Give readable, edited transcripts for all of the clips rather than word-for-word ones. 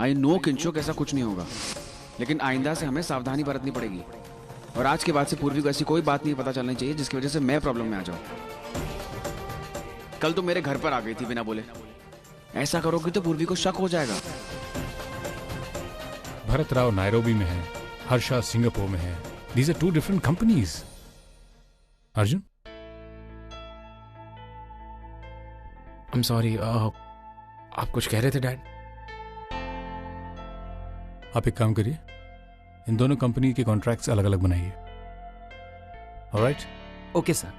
I know Kinshuk, ऐसा कुछ नहीं होगा, लेकिन आइंदा से हमें सावधानी बरतनी पड़ेगी। और आज के बाद से पूर्वी को ऐसी कोई बात नहीं पता चलनी चाहिए जिसकी वजह से मैं प्रॉब्लम में आ जाऊं। कल तो मेरे घर पर आ गई थी बिना बोले। ऐसा करोगी तो पूर्वी को शक हो जाएगा। भरत राव नायरोबी में है, हर्षा सिंगापुर में है। These are two different companies. Arjun, I'm sorry, आप कुछ कह रहे थे डैड? आप एक काम करिए, इन दोनों कंपनी के कॉन्ट्रैक्ट्स अलग अलग बनाइए। Alright? Okay sir.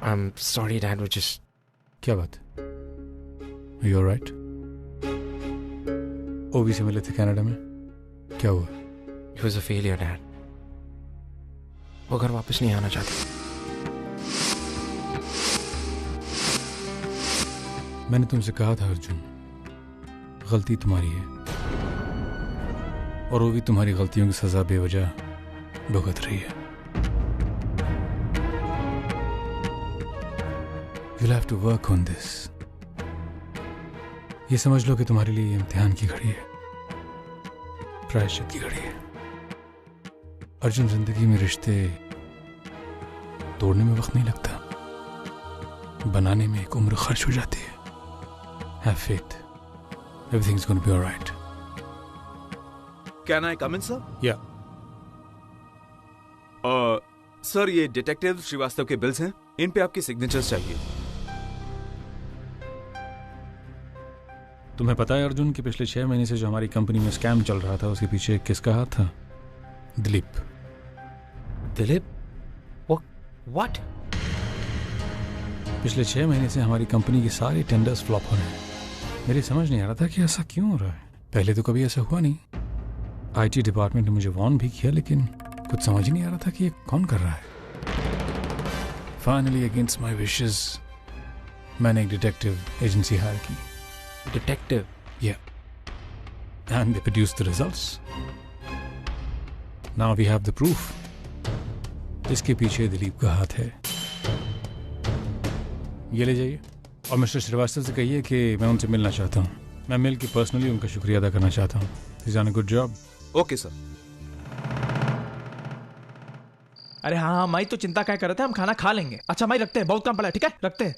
I'm sorry dad, वो just क्या बात? You alright? ओवी से मिले थे कनाडा में, क्या हुआ? It was a failure dad. वो घर वापस नहीं आना चाहती। मैंने तुमसे कहा था अर्जुन, गलती तुम्हारी है और वो भी तुम्हारी गलतियों की सजा बेवजह भुगत रही है। You'll have to work on this. ये समझ लो कि तुम्हारे लिए इम्तिहान की घड़ी है, प्रायश्चित की घड़ी है। अर्जुन, जिंदगी में रिश्ते तोड़ने में वक्त नहीं लगता, बनाने में एक उम्र खर्च हो जाती है। Have faith. Everything's going to be all right. Can I come in, sir? Yeah. Sir, ये डिटेक्टिव श्रीवास्तव के बिल्स हैं, इन पे आपकी सिग्नेचर्स चाहिए। तुम्हें पता है अर्जुन कि पिछले 6 महीने से जो हमारी कंपनी में स्कैम चल रहा था उसके पीछे किसका हाथ था? दिलीप। दिलीप? What? पिछले 6 महीने से हमारी कंपनी की सारी टेंडर्स फ्लॉप हो रहे हैं। मेरी समझ नहीं आ रहा था कि ऐसा क्यों हो रहा है। पहले तो कभी ऐसा हुआ नहीं। आईटी डिपार्टमेंट ने मुझे वार्न भी किया, लेकिन कुछ समझ ही नहीं आ रहा था कि ये कौन कर रहा है। फाइनली अगेंस्ट माय विशेस मैंने एक डिटेक्टिव एजेंसी हायर की। Detective? Yeah. And they produced the results. Now we have the proof. इसके पीछे दिलीप का हाथ है। ये ले जाइए और मिस्टर श्रीवास्तव से कहिए कि मैं उनसे मिलना चाहता हूँ। मैं मिल के पर्सनली उनका शुक्रिया अदा करना चाहता हूँ। He's done a good job. Okay sir. अरे हाँ, माई तो चिंता क्या कर रहे थे, हम खाना खा लेंगे। अच्छा माई, रखते हैं, बहुत काम पड़ा है। ठीक है, रखते हैं।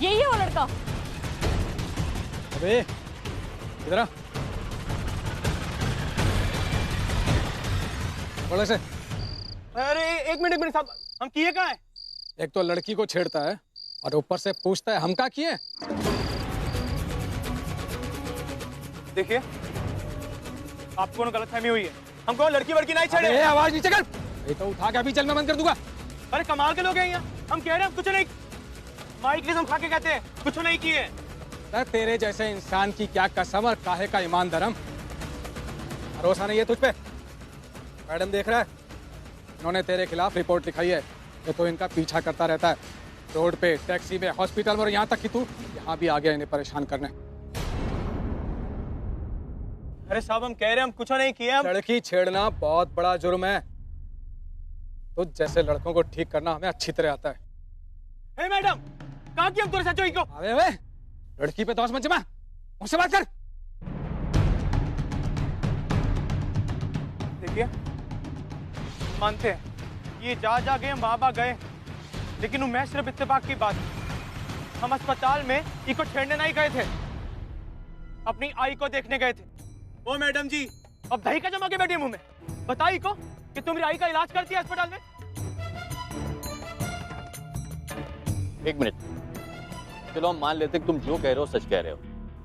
यही है वो लड़का। अबे इधर आ, बड़े से। अरे एक मिनट साहब, हम किए कहाँ है? एक तो लड़की को छेड़ता है और ऊपर से पूछता है हम क्या किए। देखिए, आपको ना गलतफहमी हुई है, हमको लड़की वड़की नहीं छेड़े। अरे आवाज नीचे कर, ये तो उठा के अभी चल, मैं बंद कर दूंगा। अरे कमाल के लोग हैं यहाँ, हम कह रहे हैं हम कुछ नहीं। माइक हम खा के कहते हैं कुछ नहीं किए। तेरे जैसे इंसान की क्या कसम और काहे का ईमान धर्म। भरोसा नहीं है तुझ पे? मैडम देख रहा है, इन्होंने तेरे खिलाफ रिपोर्ट लिखाई है। ये तो इनका पीछा करता रहता है, रोड पे, टैक्सी में, हॉस्पिटल में, और यहाँ तक कि तू यहाँ भी आ गया इन्हें परेशान करने। अरे साहब, हम कह रहे हैं हम कुछ नहीं किए। लड़की छेड़ना बहुत बड़ा जुर्म है। तो जैसे लड़कों को ठीक करना हमें अच्छी तरह आता है। हे मैडम, कहाँ की हम तुझे सचोई को? अबे लड़की पे दोष मत जमा, मुझसे बात कर। देखिए, मानते हैं ये जा गए, हम वहां गए, लेकिन मैं सिर्फ इत्तेफाक की बात, हम अस्पताल में इको छेड़ने नहीं गए थे, अपनी आई को देखने गए थे। ओ मैडम जी, अब दही का जमा के बैठे मुंह में, बताइए को कि तुम मेरी आई का इलाज करती है अस्पताल में। एक मिनट, चलो हम मान लेते कि तुम जो कह रहे हो सच कह रहे हो,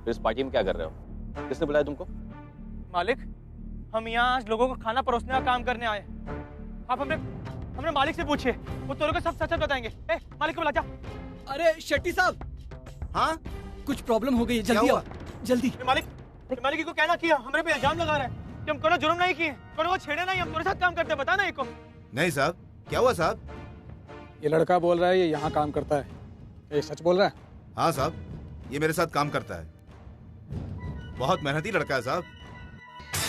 तो इस पार्टी में क्या कर रहे हो? किसने बुलाया तुमको? मालिक, हम यहाँ आज लोगों को खाना परोसने का काम करने आए। आप हमने मालिक से पूछिए, वो तेरे को सब सच बताएंगे। ए, मालिक को बुला जा। अरे शेट्टी साहब, हाँ कुछ प्रॉब्लम हो गई है, जल्दी आओ जल्दी। मालिक को कहना किया, हमारे पे इल्जाम लगा रहा है कि हम कोनो जुर्म नहीं किए, कोनो को छेड़े नहीं, हम तुम्हारे साथ काम करते हैं। बताना एक को। नहीं साहब, क्या हुआ साहब? ये लड़का बोल रहा है ये यहाँ काम करता है, ये सच बोल रहा है? हाँ साहब, ये मेरे साथ काम करता है। बहुत मेहनती लड़का है साहब।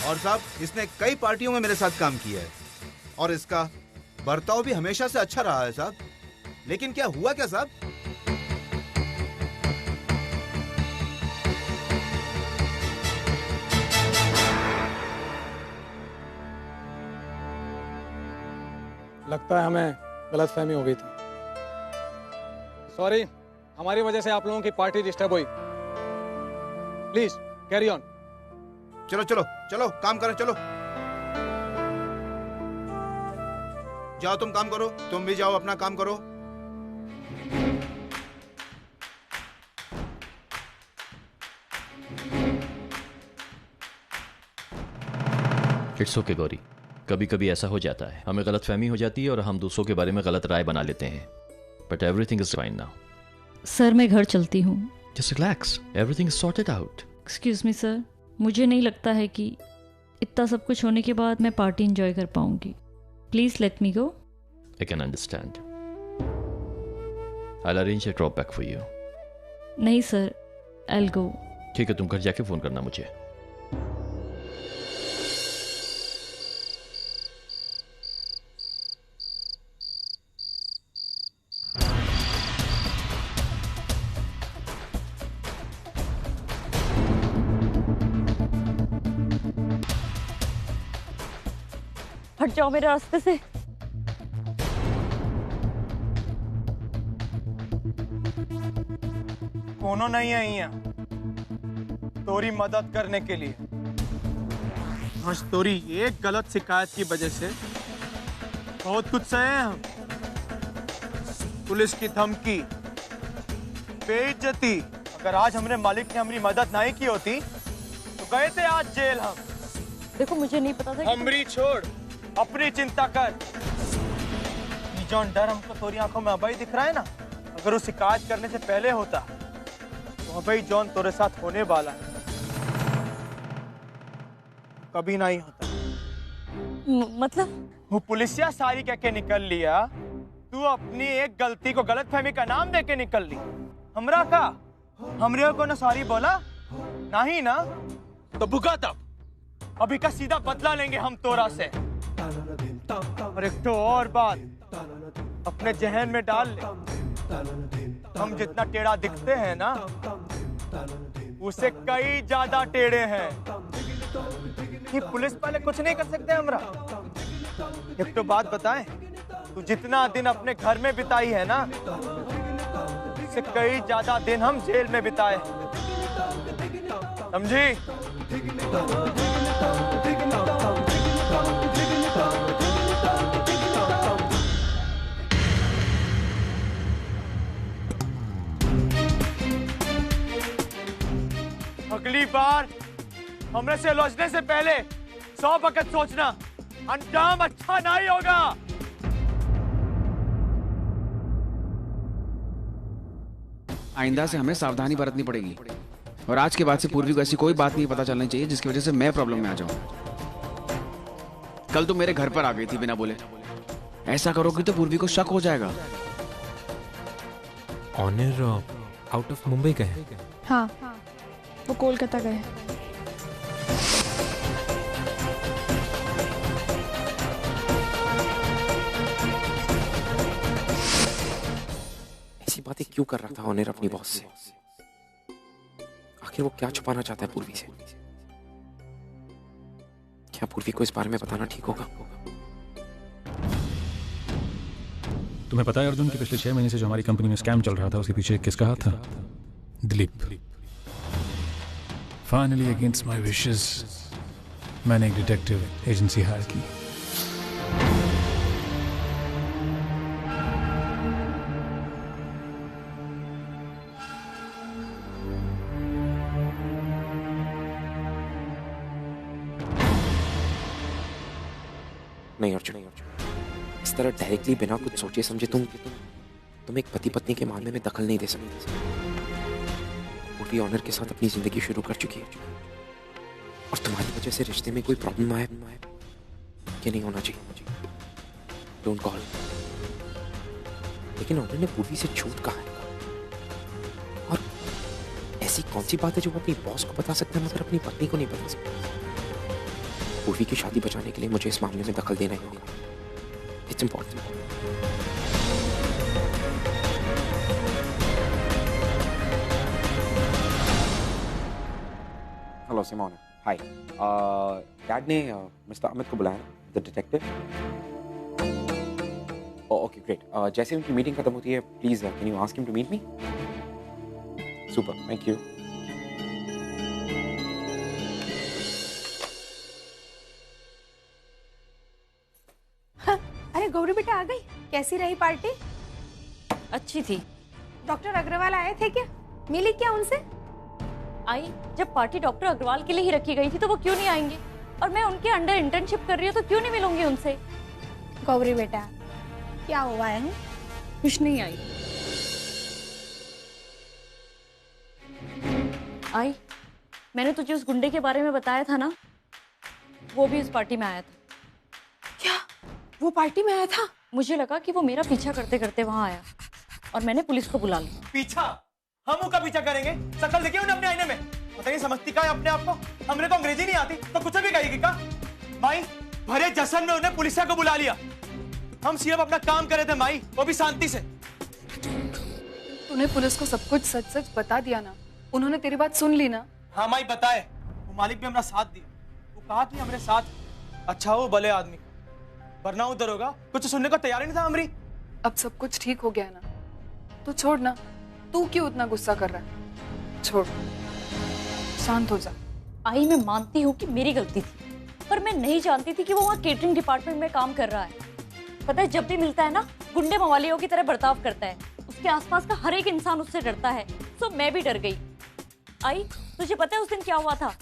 और साहब इसने कई पार्टियों में मेरे साथ काम किया है और इसका बर्ताव भी हमेशा से अच्छा रहा है साहब। लेकिन क्या हुआ क्या साहब? लगता है हमें गलतफहमी हो गई थी। सॉरी, हमारी वजह से आप लोगों की पार्टी डिस्टर्ब हुई। Please carry on. चलो चलो चलो काम करें, चलो जाओ, तुम काम करो, तुम भी जाओ अपना काम करो। इट्स ओके गौरी, कभी कभी ऐसा हो जाता है, हमें गलतफहमी हो जाती है और हम दूसरों के बारे में गलत राय बना लेते हैं। But everything is fine now. Sir मैं घर चलती हूँ। Just relax, everything is sorted out. Excuse me sir, मुझे नहीं लगता है कि इतना सब कुछ होने के बाद मैं पार्टी एंजॉय कर पाऊंगी। Please let me go. I can understand. I will arrange a drop back for you. नहीं सर, आई विल गो। ठीक है, तुम घर जाके फोन करना मुझे। हट जाओ मेरे रास्ते से। कोनो नहीं है यहाँ तोरी मदद करने के लिए। आज तोरी एक गलत शिकायत की वजह से बहुत कुछ सहे हैं हम। पुलिस की धमकी, बेइज्जती। अगर आज हमारे मालिक ने हमारी मदद नहीं की होती तो गए थे आज जेल हम। देखो मुझे नहीं पता था। हमरी छोड़, अपनी चिंता कर। ये जौन डर हमको तोरी आंखों में अभी दिख रहा है ना, अगर वो शिकायत करने से पहले होता तो अभी जौन तोरे साथ होने वाला है कभी नहीं होता। मतलब वो पुलिसिया सारी कह के निकल लिया, तू अपनी एक गलती को गलतफहमी का नाम दे के निकल ली। हमरा का हमरे को ना सॉरी बोला नहीं ना, तो भुगत अब अभी का सीधा बदला लेंगे हम तोरा से। और एक तो और बात अपने जहन में डाल ले, हम जितना टेढ़ा दिखते हैं ना उससे कई ज्यादा टेढ़े हैं। ये पुलिस वाले कुछ नहीं कर सकते हमरा। एक तो बात बताएं, तू जितना दिन अपने घर में बिताई है ना उससे कई ज्यादा दिन हम जेल में बिताए, समझी? अगली बार हमने से लौटने से पहले 100 वक्त सोचना, अंजाम अच्छा नहीं होगा। आइंदा से हमें सावधानी बरतनी पड़ेगी और आज के बाद से पूर्वी को ऐसी कोई बात नहीं पता चलनी चाहिए जिसकी वजह से मैं प्रॉब्लम में आ जाऊं। कल तो मेरे घर पर आ गई थी बिना बोले। ऐसा करोगी तो पूर्वी को शक हो जाएगा। ऑनर आउट ऑफ मुंबई गए हैं? हाँ, वो कोलकाता गए। ऐसी बातें क्यों कर रहा था ऑनर अपनी बॉस से? आखिर वो क्या छुपाना चाहता है पूर्वी से? क्या पूर्वी को इस बारे में बताना ठीक होगा? तुम्हें पता है अर्जुन कि पिछले 6 महीने से जो हमारी कंपनी में स्कैम चल रहा था उसके पीछे किसका हाथ था? Dilip. Finally against my wishes मैंने एक डिटेक्टिव एजेंसी हायर की। नहीं अर्जुन, इस तरह डायरेक्टली बिना कुछ सोचे समझे तुम एक पति पत्नी के मामले में दखल नहीं दे सकते। पूर्वी ऑनर के साथ अपनी जिंदगी शुरू कर चुकी है और तुम्हारी वजह से रिश्ते में कोई प्रॉब्लम आए ये नहीं होना चाहिए। Don't call. लेकिन ऑनर ने पूर्वी से झूठ कहा है और ऐसी कौन सी बात है जो वो अपनी बॉस को बता सकता है मगर अपनी पत्नी को नहीं बता सकता? पूर्वी की शादी बचाने के लिए मुझे इस मामले में दखल देना ही होगा। It's important. Hello Simona, hi. Dad ने मिस्टर अमित को बुलाया, द डिटेक्टिव। Okay great. जैसे उनकी मीटिंग खत्म होती है please can you ask him to meet me? Super, thank you. अरे गौरी बेटा आ गई। कैसी रही पार्टी? अच्छी थी। डॉक्टर अग्रवाल आए थे क्या? मिली क्या उनसे? आई, जब पार्टी डॉक्टर अग्रवाल के लिए ही रखी गई थी तो वो क्यों नहीं आएंगे? और मैं उनके अंडर इंटर्नशिप कर रही हूँ तो क्यों नहीं मिलूंगी उनसे? गौरी बेटा क्या हुआ है? कुछ नहीं आई। आई, मैंने तुझे उस गुंडे के बारे में बताया था ना, वो भी उस पार्टी में आया था। क्या वो पार्टी में आया था? मुझे लगा कि वो मेरा पीछा करते करते वहां आया और मैंने पुलिस को बुला लिया। पीछा? हम उनका पीछा करेंगे? शक्ल देखिए उन्हें अपने आईने में। पता नहीं समझती का है अपने आप को। हमने तो अंग्रेजी नहीं आती तो कुछ भी कहेगी का? माई, भरे जश्न में उन्हें पुलिस को बुला लिया। हम सिर्फ अपना काम कर रहे थे माई, वो भी शांति से। तूने पुलिस को सब कुछ सच सच बता दिया ना? उन्होंने तेरी बात सुन ली ना? हाँ माई बताए। वो मालिक भी हमारा साथ दिया। वो कहा कि हमारे साथ अच्छा हो भले आदमी, वरना उधर होगा कुछ सुनने को तैयार ही नहीं था हमरी। अब सब कुछ ठीक हो गया ना, तो छोड़ ना। तू क्यों इतना गुस्सा कर रहा है? छोड़, शांत हो जा। आई, मैं मानती हूँ कि मेरी गलती थी, पर मैं नहीं जानती थी कि वो वहाँ केटरिंग डिपार्टमेंट में काम कर रहा है। पता है, जब भी मिलता है ना, गुंडे मवालियों की तरह बर्ताव करता है। उसके आसपास का हर एक इंसान उससे डरता है। सो मैं भी डर गई। आई, तुझे पता है उस दिन क्या हुआ था?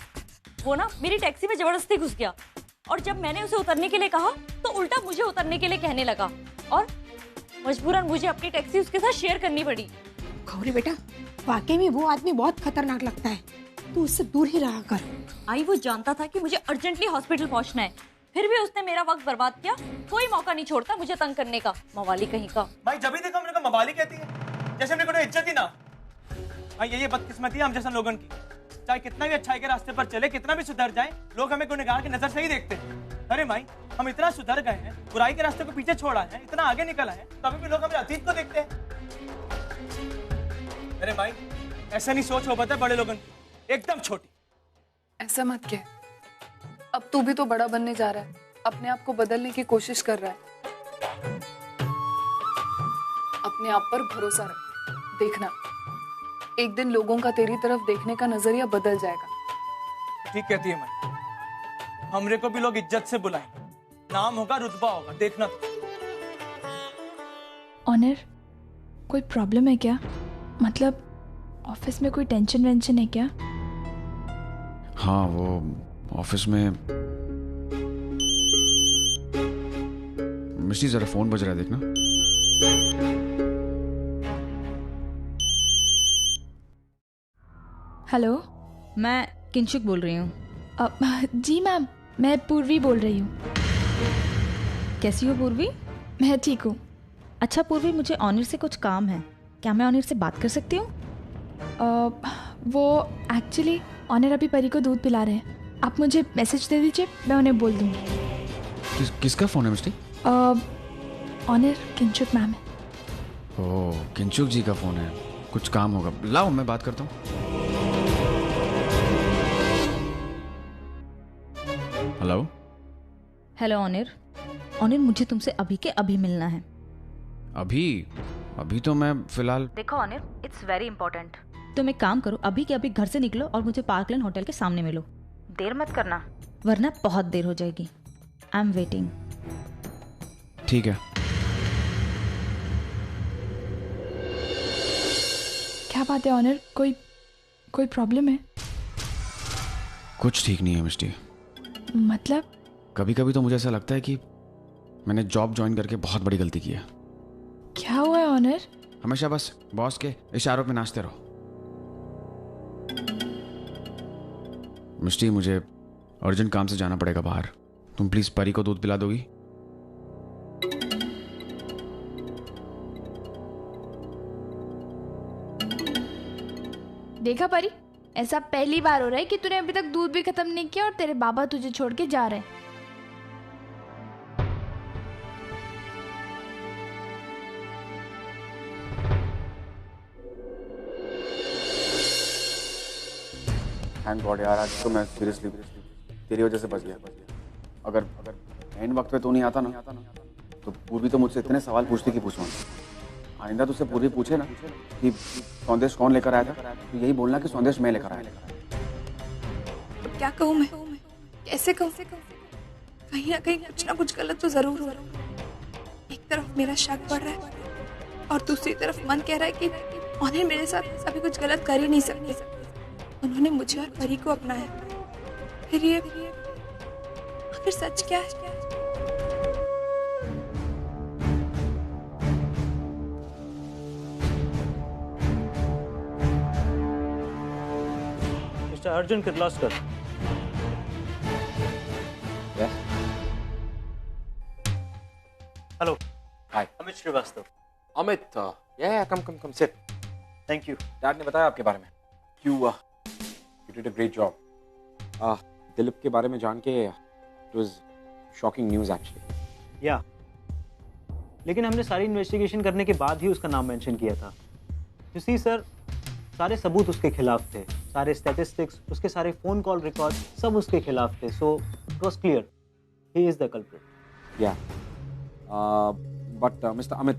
वो ना मेरी टैक्सी में जबरदस्ती घुस गया और जब मैंने उसे उतरने के लिए कहा तो उल्टा मुझे उतरने के लिए कहने लगा और मजबूरन मुझे अपनी टैक्सी उसके साथ शेयर करनी पड़ी। गौरी बेटा वाकई में वो आदमी बहुत खतरनाक लगता है, तू उससे दूर ही रहा कर। आई, वो जानता था कि मुझे अर्जेंटली हॉस्पिटल पहुंचना है, फिर भी उसने मेरा वक्त बर्बाद किया। कोई मौका नहीं छोड़ता मुझे तंग करने का। मवाली कहीं का। भाई जब भी देखो हमने को मवाली कहती है, जैसे हमने कोई इज्जत ही ना। भाई ये बदकिस्मती है हम जैसे लोगों की। चाहे कितना भी अच्छाई के रास्ते पर चले, कितना भी सुधर जाए, लोग हमें गुनहगार की नजर से ही देखते हैं। अरे भाई, हम इतना सुधर गए हैं, बुराई के रास्ते को पीछे छोड़ा है, इतना आगे निकला है, तभी भी लोग हमें अतीत को देखते हैं। अरे भाई, ऐसा नहीं सोच हो पता है बड़े लोगों की, एकदम छोटी। ऐसा मत कह। अब तू भी तो बड़ा बनने जा रहा है, अपने आप को बदलने की कोशिश कर रहा है। अपने आप पर भरोसा रख, देखना एक दिन लोगों का तेरी तरफ देखने का नजरिया बदल जाएगा। ठीक कहती है मैं। हमरे को भी लोग इज्जत से बुलाएंगे, नाम होगा, रुतबा होगा, देखना। ऑनर, कोई प्रॉब्लम है क्या? मतलब ऑफिस में कोई टेंशन वेंशन है क्या? हाँ, वो ऑफिस में मिस्टी जरा फोन बज रहा है, देखना। हेलो, मैं किंशुक बोल रही हूँ। जी मैम, मैं पूर्वी बोल रही हूँ। कैसी हो पूर्वी? मैं ठीक हूँ। अच्छा पूर्वी, मुझे ऑनर से कुछ काम है, क्या मैं ऑनर से बात कर सकती हूँ? वो एक्चुअली ऑनर अभी परी को दूध पिला रहे हैं। आप मुझे मैसेज दे दीजिए, मैं उन्हें बोल दूँगी। किसका फोन है मिस्टी? ऑनर किंशुक मैम है। ओह, किंशुक जी का फोन है, कुछ काम होगा। लाओ मैं बात करता हूँ। हेलो। Hello honour. ऑनर, मुझे तुमसे अभी के अभी मिलना है। अभी तो मैं फिलहाल। देखो ऑनर, इट्स वेरी इंपॉर्टेंट। तुम एक काम करो, अभी के अभी घर से निकलो और मुझे पार्कलैंड होटल के सामने मिलो। देर मत करना, वरना बहुत देर हो जाएगी। I am waiting. ठीक है। क्या बात है ऑनर, कोई प्रॉब्लम है? कुछ ठीक नहीं है मिस्टी। मतलब? कभी कभी तो मुझे ऐसा लगता है कि मैंने जॉब ज्वाइन करके बहुत बड़ी गलती की है। क्या हुआ है ऑनर? हमेशा बस बॉस के इशारों पे नाचते रहो। मिस्टी, मुझे अर्जेंट काम से जाना पड़ेगा बाहर। तुम प्लीज परी को दूध पिला दोगी? देखा परी, ऐसा पहली बार हो रहा है कि तूने अभी तक दूध भी खत्म नहीं किया और तेरे बाबा तुझे छोड़ के जा रहे हैं। थैंक गॉड यार, आज तो मैं सीरियसली तेरी वजह से बच गया। अगर एंड वक्त पे तू नहीं आता ना तो पूर्वी तो मुझसे इतने सवाल पूछती कि पूछूं। आइंदा तुझसे पूर्वी पूछे ना कि सौंदेश कौन लेकर आया था, तो यही बोलना कि सौंदेश मैं लेकर आया। क्या कहूँ मैं, कैसे कहूँ? कहीं ना कहीं कुछ ना कुछ गलत तो जरूर हो रहा है। एक तरफ मेरा शक बढ़ रहा है और दूसरी तरफ मन कह रहा है कि ऑनर मेरे साथ अभी कुछ गलत कर ही नहीं सकते। उन्होंने मुझे और परी को अपनाया, फिर ये आखिर सच क्या है? Mister Arjun Kirloskar. Hello. Hi. Amit Srivastava. Amit, come sit. Thank you. Dad ने बताया आपके बारे में। You did a great job. Dilip के बारे में जान के it was shocking news actually. Yeah, लेकिन हमने सारी इन्वेस्टिगेशन करने के बाद ही उसका नाम मेंशन किया था। यू सी सर, सारे सबूत उसके खिलाफ थे, सारे स्टैटिस्टिक्स, उसके सारे फोन कॉल रिकॉर्ड सब उसके खिलाफ थे। So it was clear he is the culprit. या, बट मिस्टर अमित,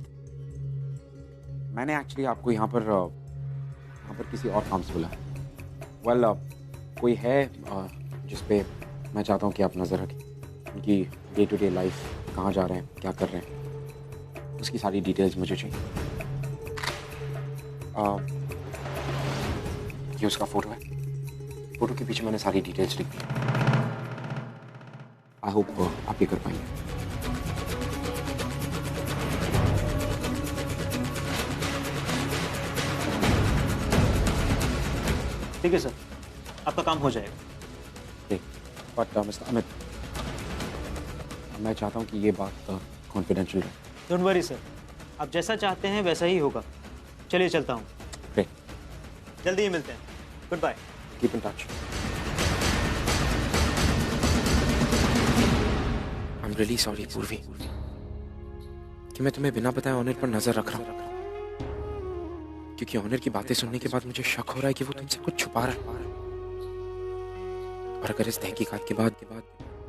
मैंने एक्चुअली आपको यहाँ पर किसी और काम से बुला है। वेल, कोई है जिस पे मैं चाहता हूँ कि आप नज़र रखें। उनकी डे टू डे लाइफ, कहाँ जा रहे हैं, क्या कर रहे हैं, उसकी सारी डिटेल्स मुझे चाहिए। ये उसका फोटो है। फोटो के पीछे मैंने सारी डिटेल्स लिख दी। आई होप आप ये कर पाएंगे। ठीक है सर, आपका काम हो जाएगा। बट मिस्टर अमित, मैं चाहता हूँ कि ये बात कॉन्फिडेंशियल रहे। डोंट वरी सर, आप जैसा चाहते हैं वैसा ही होगा। चलिए चलता हूँ। जल्दी ही मिलते हैं। Good bye. Keep in touch. I am really sorry Purvi कि मैं तुम्हें बिना बताए ऑनर पर नजर रख रहा हूँ, क्योंकि ऑनर की बातें सुनने के बाद मुझे शक हो रहा है कि वो तुमसे कुछ छुपा रहा है। और अगर इस तहकीकात के बाद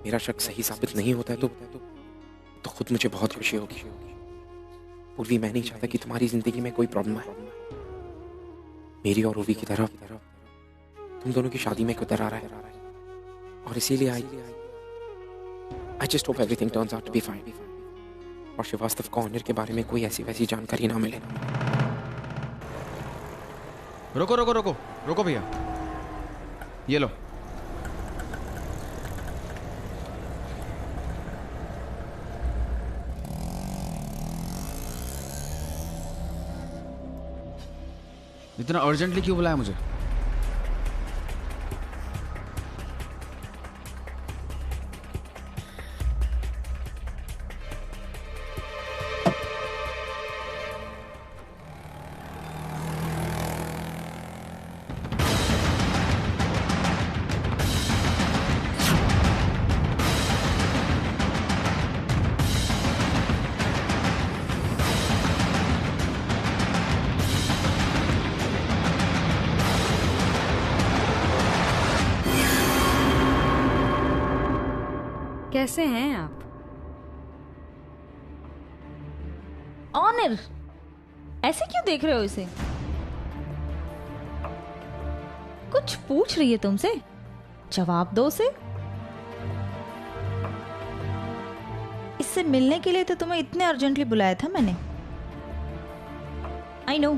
मेरा शक सही साबित नहीं होता है तो खुद मुझे बहुत खुशी होगी। पूर्वी, मैं नहीं चाहता कि तुम्हारी जिंदगी में कोई प्रॉब्लम आए। मेरी और रूबी की तरह तुम दोनों की शादी में कोई दरार है, और इसीलिए I just hope everything turns out to be fine और श्रीवास्तव को ऑनर के बारे में कोई ऐसी वैसी जानकारी ना मिले। रोको भैया, ये लो। इतना अर्जेंटली क्यों बुलाया मुझे? कैसे हैं आप? ऑनर, ऐसे क्यों देख रहे हो इसे? कुछ पूछ रही है तुमसे, जवाब दो उसे। इससे मिलने के लिए तो तुम्हें इतने अर्जेंटली बुलाया था मैंने। आई नो,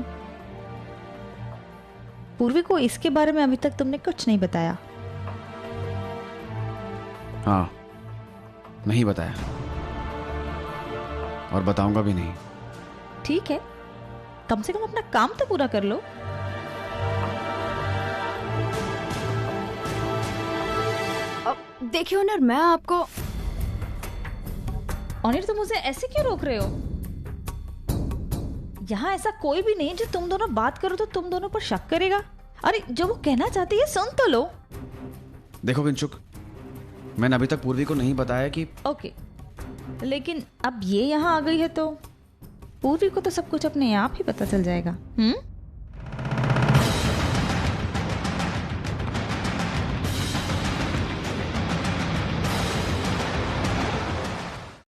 पूर्वी को इसके बारे में अभी तक तुमने कुछ नहीं बताया। हाँ, नहीं बताया और बताऊंगा भी नहीं। ठीक है, कम से कम अपना काम तो पूरा कर लो। देखिए ऑनर, मैं आपको। ऑनर, तुम मुझे ऐसे क्यों रोक रहे हो? यहाँ ऐसा कोई भी नहीं जो तुम दोनों बात करो तो तुम दोनों पर शक करेगा। अरे जो वो कहना चाहती है सुन तो लो। देखो किंचुक, मैंने अभी तक पूर्वी को नहीं बताया कि ओके, लेकिन अब ये यहाँ आ गई है तो पूर्वी को तो सब कुछ अपने आप ही पता चल जाएगा।